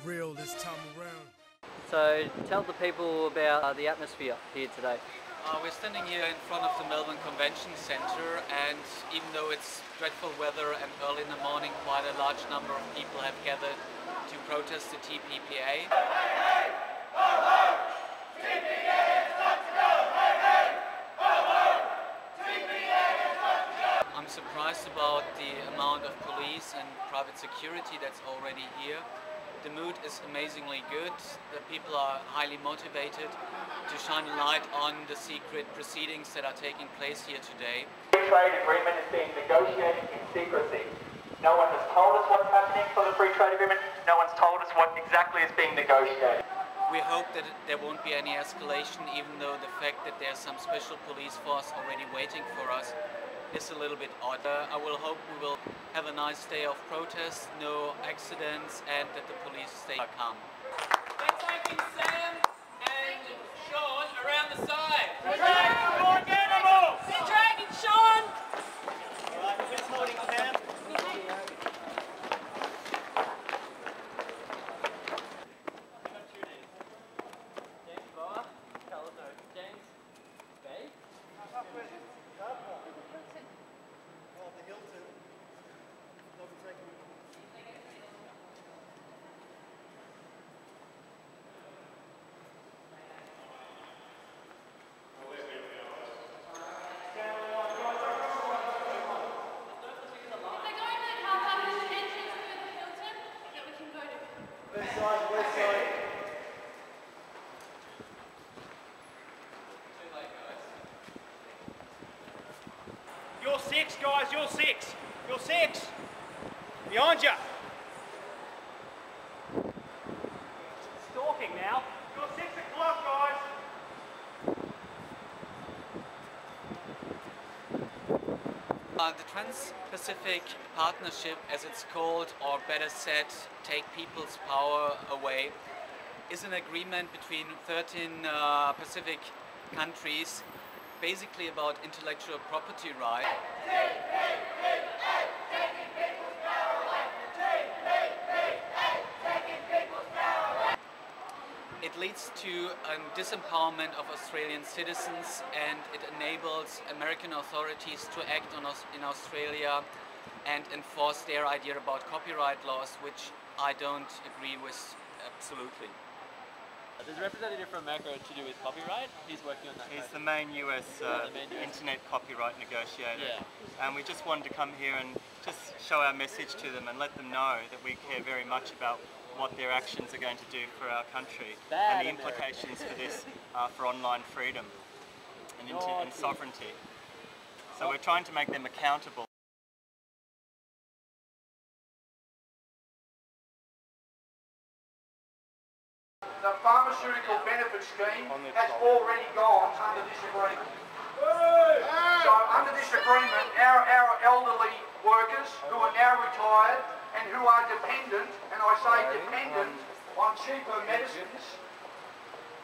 real this time around. So tell the people about the atmosphere here today. We're standing here in front of the Melbourne Convention Centre, and even though it's dreadful weather and early in the morning, quite a large number of people have gathered to protest the TPPA. I'm surprised about the amount of police and private security that's already here. The mood is amazingly good. The people are highly motivated to shine a light on the secret proceedings that are taking place here today. The free trade agreement is being negotiated in secrecy. No one has told us what's happening for the free trade agreement. No one's told us what exactly is being negotiated. We hope that there won't be any escalation, even though the fact that there's some special police force already waiting for us is a little bit odd. I will hope we will have a nice day of protest, no accidents, and that the police stay calm. They're taking Sam and Sean around the side. They're dragging Sean! Alright, who's holding Sam? West side. You're six, guys, you're six. You're six. Behind you. Stalking now. You're 6 o'clock, guys. The Trans-Pacific Partnership, as it's called, or better said, Take People's Power Away, is an agreement between 13 Pacific countries, basically about intellectual property rights. It leads to a disempowerment of Australian citizens, and it enables American authorities to act in Australia and enforce their idea about copyright laws, which I don't agree with absolutely. There's a representative from America to do with copyright. He's working on that. He's the main US internet copyright negotiator. Yeah. And we just wanted to come here and just show our message to them and let them know that we care very much about what their actions are going to do for our country and the implications for this for online freedom and sovereignty. So we're trying to make them accountable. The pharmaceutical benefit scheme has already gone under this agreement. So under this agreement, our elderly workers who are now retired and who are dependent, and I say dependent, on cheaper medicines,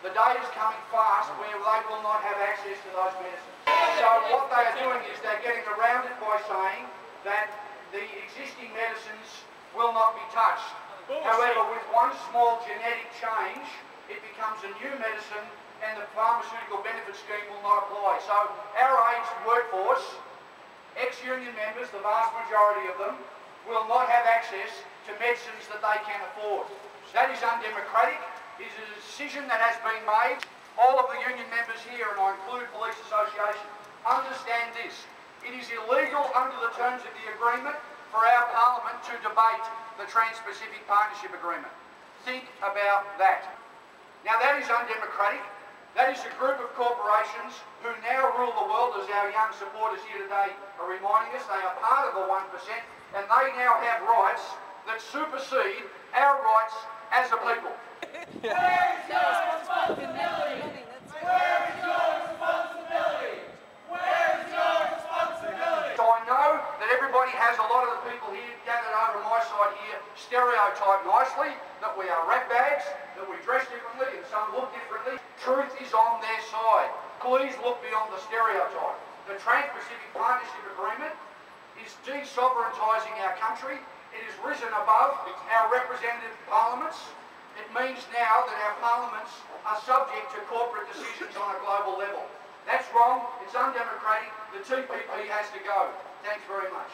the day is coming fast where they will not have access to those medicines. So what they are doing is they're getting around it by saying that the existing medicines will not be touched. However, with one small genetic change, it becomes a new medicine and the pharmaceutical benefit scheme will not apply. So our aged workforce, ex-union members, the vast majority of them, will not have access to medicines that they can afford. That is undemocratic. It is a decision that has been made. All of the union members here, and I include Police Association, understand this. It is illegal under the terms of the agreement for our Parliament to debate the Trans-Pacific Partnership Agreement. Think about that. Now that is undemocratic. That is a group of corporations who now rule the world, as our young supporters here today are reminding us. They are part of the 1%, and they now have rights that supersede our rights as a people. Where is your responsibility? Where is your responsibility? Where is your responsibility? So I know that everybody has, a lot of the people here gathered over my side here, stereotyped nicely, that we are ratbags, that we dress differently and some look differently. Truth is on their side. Please look beyond the stereotype. The Trans-Pacific Partnership Agreement is de-sovereigntising our country. It has risen above our representative parliaments It means now that our parliaments are subject to corporate decisions on a global level. That's wrong, it's undemocratic, the TPP has to go. Thanks very much.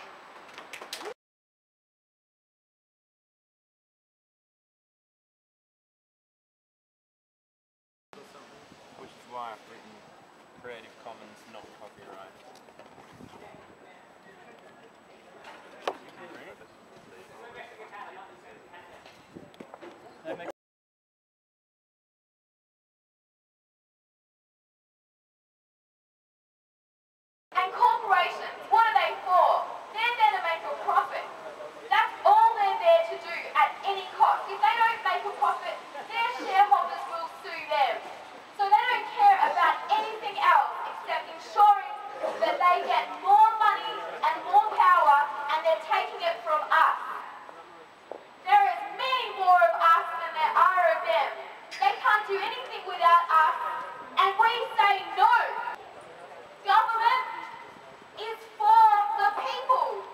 Which is why I've written Creative Commons, not copyright. And corporations, what are they for? They're there to make a profit. That's all they're there to do at any cost. If they don't make a profit, their shareholders will sue them. So they don't care about anything else except ensuring that they get more money and more power, and they're taking it from us. There is many more of us than there are of them. They can't do anything without us, and we say no. Government is for the people.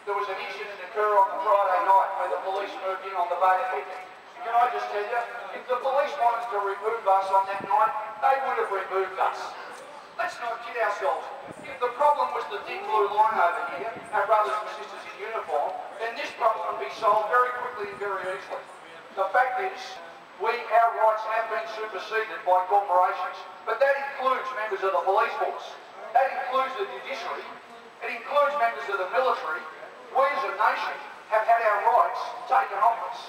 There was an incident occur on the Friday night where the police moved in on the Bay of Picnic. Can I just tell you, if the police wanted to remove us on that night, they would have removed us. Let's not kid ourselves. If the problem was the thin blue line over here, our brothers and sisters in uniform, then this problem would be solved very quickly and very easily. The fact is, our rights have been superseded by corporations, but that includes members of the police force, that includes the judiciary, it includes members of the military. We as a nation have had our rights taken off us,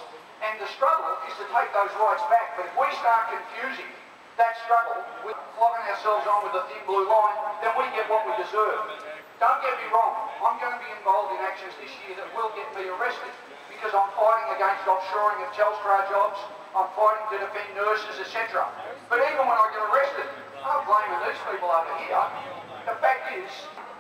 and the struggle is to take those rights back. But if we start confusing that struggle with flogging ourselves on with the thin blue line, then we get what we deserve. Don't get me wrong, I'm going to be involved in actions this year that will get me arrested, because I'm fighting against offshoring of Telstra jobs, I'm fighting to defend nurses, etc. But even when I get arrested, I'm blaming these people over here. The fact is,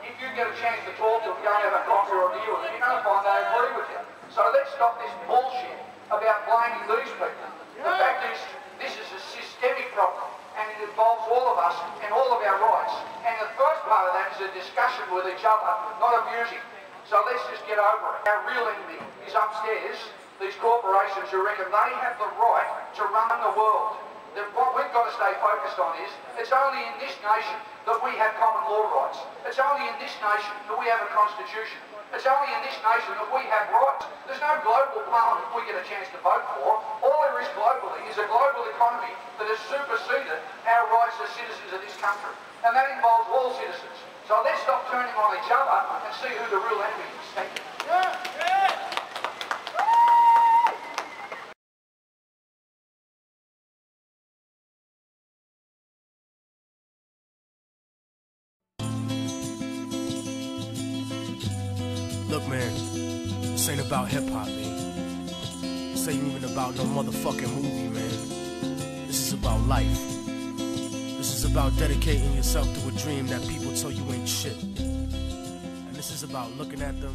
if you get a chance to talk to them, go and have a coffee or a beer with them, you're going to find they agree with you. So let's stop this bullshit about blaming these people. The fact is, this is a systemic problem, and it involves all of us and all of our rights. And the first part of that is a discussion with each other, not abusing. So let's just get over it. Our real enemy is upstairs, these corporations who reckon they have the right to run the world. That what we've got to stay focused on is, it's only in this nation that we have common law rights. It's only in this nation that we have a constitution. It's only in this nation that we have rights. There's no global parliament we get a chance to vote for. All there is globally is a global economy that has superseded our rights as citizens of this country. And that involves all citizens. So let's stop turning on each other and see who the real enemy is. Thank you. Look, man, this ain't about hip-hop, man. This ain't even about no motherfucking movie, man. This is about life. This is about dedicating yourself to a dream that people tell you ain't shit. And this is about looking at them